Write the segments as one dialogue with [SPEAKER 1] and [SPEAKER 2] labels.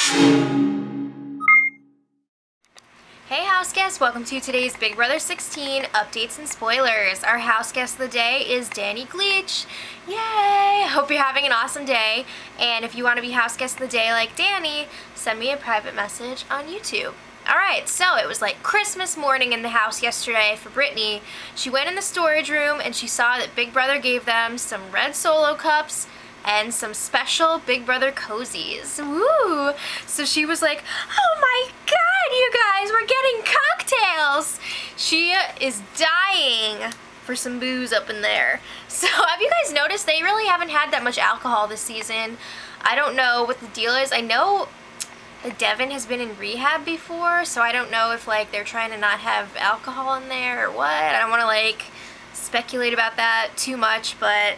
[SPEAKER 1] Hey house guests, welcome to today's Big Brother 16 updates and spoilers. Our house guest of the day is Danny Gleach. Yay! Hope you're having an awesome day, and if you want to be house guest of the day like Danny, send me a private message on YouTube. Alright, so it was like Christmas morning in the house yesterday for Brittany. She went in the storage room and she saw that Big Brother gave them some red Solo cups and some special Big Brother cozies. Woo! So she was like, oh my god, you guys, we're getting cocktails! She is dying for some booze up in there. So have you guys noticed they really haven't had that much alcohol this season? I don't know what the deal is. I know Devin has been in rehab before, so I don't know if like they're trying to not have alcohol in there or what. I don't want to like speculate about that too much, but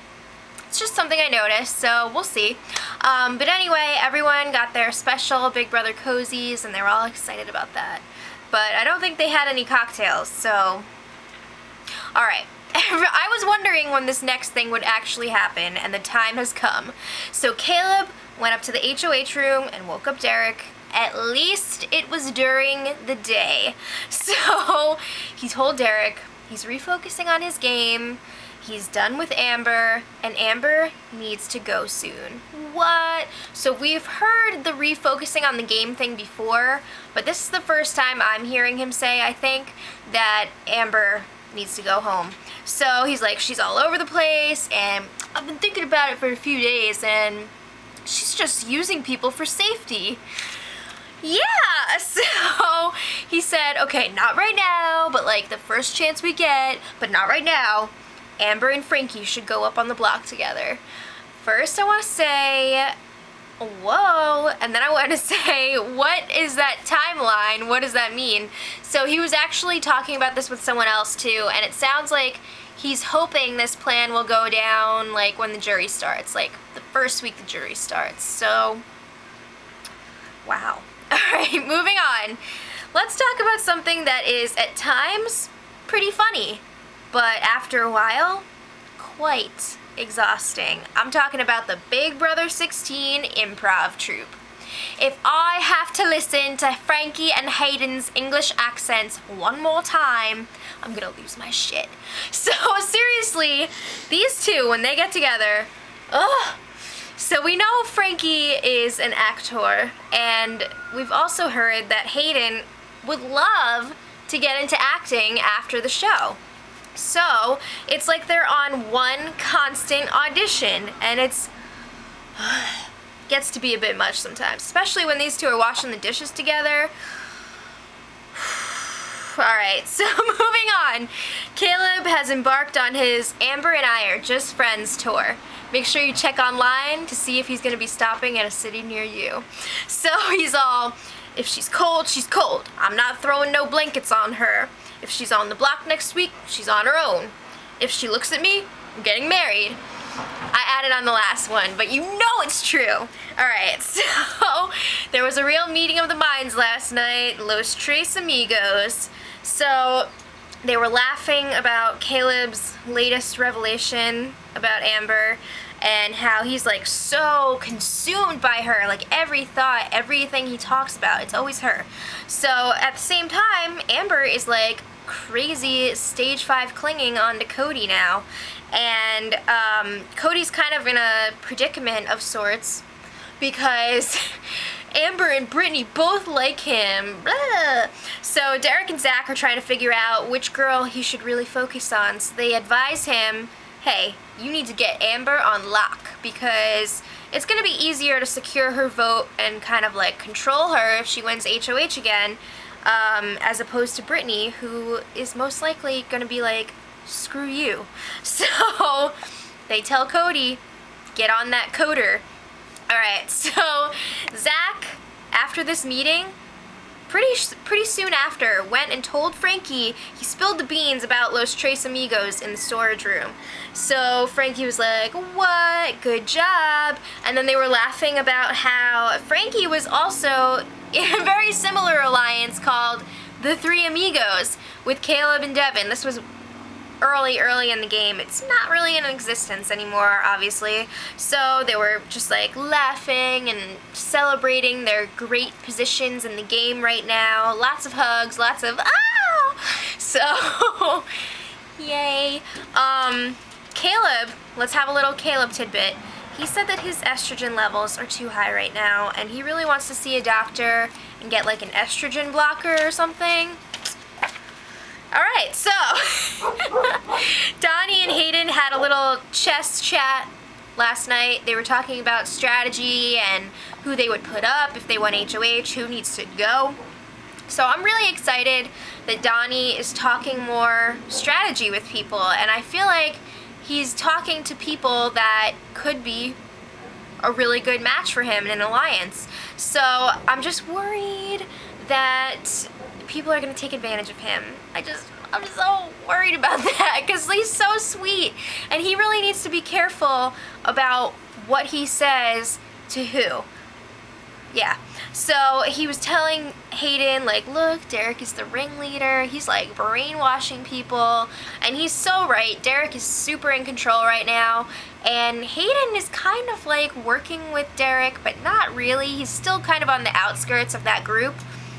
[SPEAKER 1] it's just something I noticed, so we'll see. But anyway, everyone got their special Big Brother cozies, and they were all excited about that. But I don't think they had any cocktails, so... Alright. I was wondering when this next thing would actually happen, and the time has come. So Caleb went up to the HOH room and woke up Derek. At least it was during the day. So he told Derek he's refocusing on his game. He's done with Amber, and Amber needs to go soon. What? So we've heard the refocusing on the game thing before, but this is the first time I'm hearing him say, I think, that Amber needs to go home. So he's like, she's all over the place, and I've been thinking about it for a few days, and she's just using people for safety. Yeah, so he said, okay, not right now, but like the first chance we get, but not right now. Amber and Frankie should go up on the block together. First I want to say, whoa, and then I want to say, what is that timeline? What does that mean? So he was actually talking about this with someone else too, and it sounds like he's hoping this plan will go down like when the jury starts, like the first week the jury starts. So, wow. Alright, moving on. Let's talk about something that is at times pretty funny, but after a while, quite exhausting. I'm talking about the Big Brother 16 improv troupe. If I have to listen to Frankie and Hayden's English accents one more time, I'm gonna lose my shit. So seriously, these two, when they get together, ugh. So we know Frankie is an actor, and we've also heard that Hayden would love to get into acting after the show. So, it's like they're on one constant audition, and it's gets to be a bit much sometimes, especially when these two are washing the dishes together. Alright, so moving on. Caleb has embarked on his Amber and I Are Just Friends tour. Make sure you check online to see if he's going to be stopping at a city near you. So he's all, if she's cold, she's cold. I'm not throwing no blankets on her. If she's on the block next week, she's on her own. If she looks at me, I'm getting married. I added on the last one, but you know it's true. Alright, so there was a real meeting of the minds last night, Los Tres Amigos. So they were laughing about Caleb's latest revelation about Amber and how he's like so consumed by her, like every thought, everything he talks about, it's always her. So at the same time, Amber is like crazy stage 5 clinging on to Cody now, and Cody's kind of in a predicament of sorts because Amber and Brittany both like him. Blah. So Derek and Zach are trying to figure out which girl he should really focus on, so they advise him, hey, you need to get Amber on lock because it's going to be easier to secure her vote and kind of like control her if she wins HOH again, as opposed to Brittany, who is most likely going to be like, screw you. So they tell Cody, get on that coder. Alright, so Zach, after this meeting, pretty soon after, went and told Frankie he spilled the beans about Los Tres Amigos in the storage room. So Frankie was like, what? Good job. And then they were laughing about how Frankie was also in a very similar alliance called the Three Amigos with Caleb and Devin. This was early in the game. It's not really in existence anymore, obviously. So they were just like laughing and celebrating their great positions in the game right now. Lots of hugs, lots of So yay. Caleb, let's have a little Caleb tidbit. He said that his estrogen levels are too high right now, and he really wants to see a doctor and get like an estrogen blocker or something. Alright, so Donnie and Hayden had a little chess chat last night. They were talking about strategy and who they would put up if they won HOH, who needs to go. So I'm really excited that Donnie is talking more strategy with people, and I feel like he's talking to people that could be a really good match for him in an alliance. So I'm just worried that people are going to take advantage of him. I'm so worried about that because he's so sweet, and he really needs to be careful about what he says to who. Yeah. So he was telling Hayden, like, look, Derek is the ringleader. He's like brainwashing people, and he's so right. Derek is super in control right now, and Hayden is kind of like working with Derek, but not really. He's still kind of on the outskirts of that group.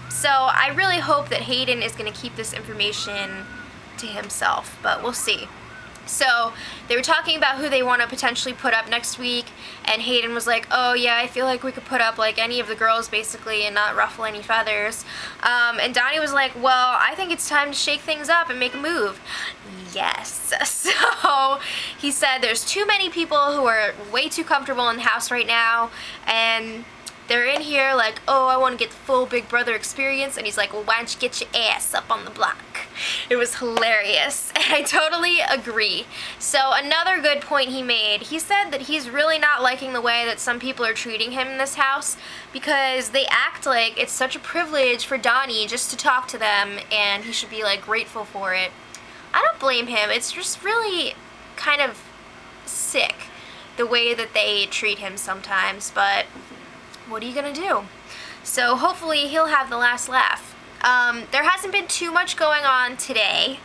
[SPEAKER 1] So I really hope that Hayden is going to keep this information to himself, but we'll see. So they were talking about who they want to potentially put up next week, and Hayden was like, oh yeah, I feel like we could put up like any of the girls basically and not ruffle any feathers. And Donnie was like, well, I think it's time to shake things up and make a move. Yes. So he said there's too many people who are way too comfortable in the house right now, and they're in here like, oh, I want to get the full Big Brother experience. And he's like, well, why don't you get your ass up on the block? It was hilarious. And I totally agree. So another good point he made, he said that he's really not liking the way that some people are treating him in this house, because they act like it's such a privilege for Donnie just to talk to them, and he should be like grateful for it. I don't blame him. It's just really kind of sick the way that they treat him sometimes, but what are you gonna do? So hopefully he'll have the last laugh. There hasn't been too much going on today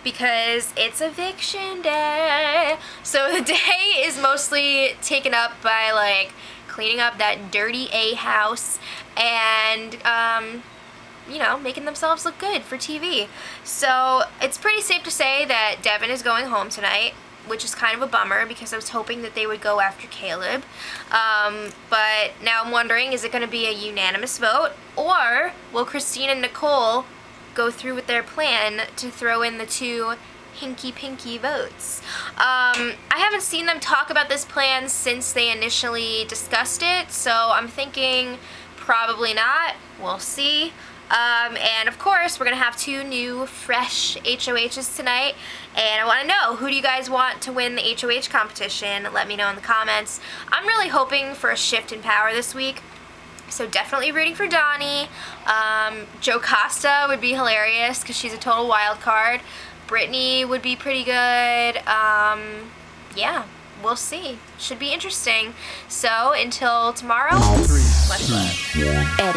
[SPEAKER 1] because it's eviction day. So the day is mostly taken up by like cleaning up that dirty A house and you know, making themselves look good for TV. So it's pretty safe to say that Devin is going home tonight, which is kind of a bummer because I was hoping that they would go after Caleb. But now I'm wondering, is it going to be a unanimous vote, or will Christine and Nicole go through with their plan to throw in the two hinky-pinky votes? I haven't seen them talk about this plan since they initially discussed it, so I'm thinking probably not. We'll see. And of course, we're going to have two new, fresh HOHs tonight. And I want to know, who do you guys want to win the HOH competition? Let me know in the comments. I'm really hoping for a shift in power this week. So definitely rooting for Donnie. Joe Costa would be hilarious because she's a total wild card. Brittany would be pretty good. Yeah, we'll see. Should be interesting. So until tomorrow, much love.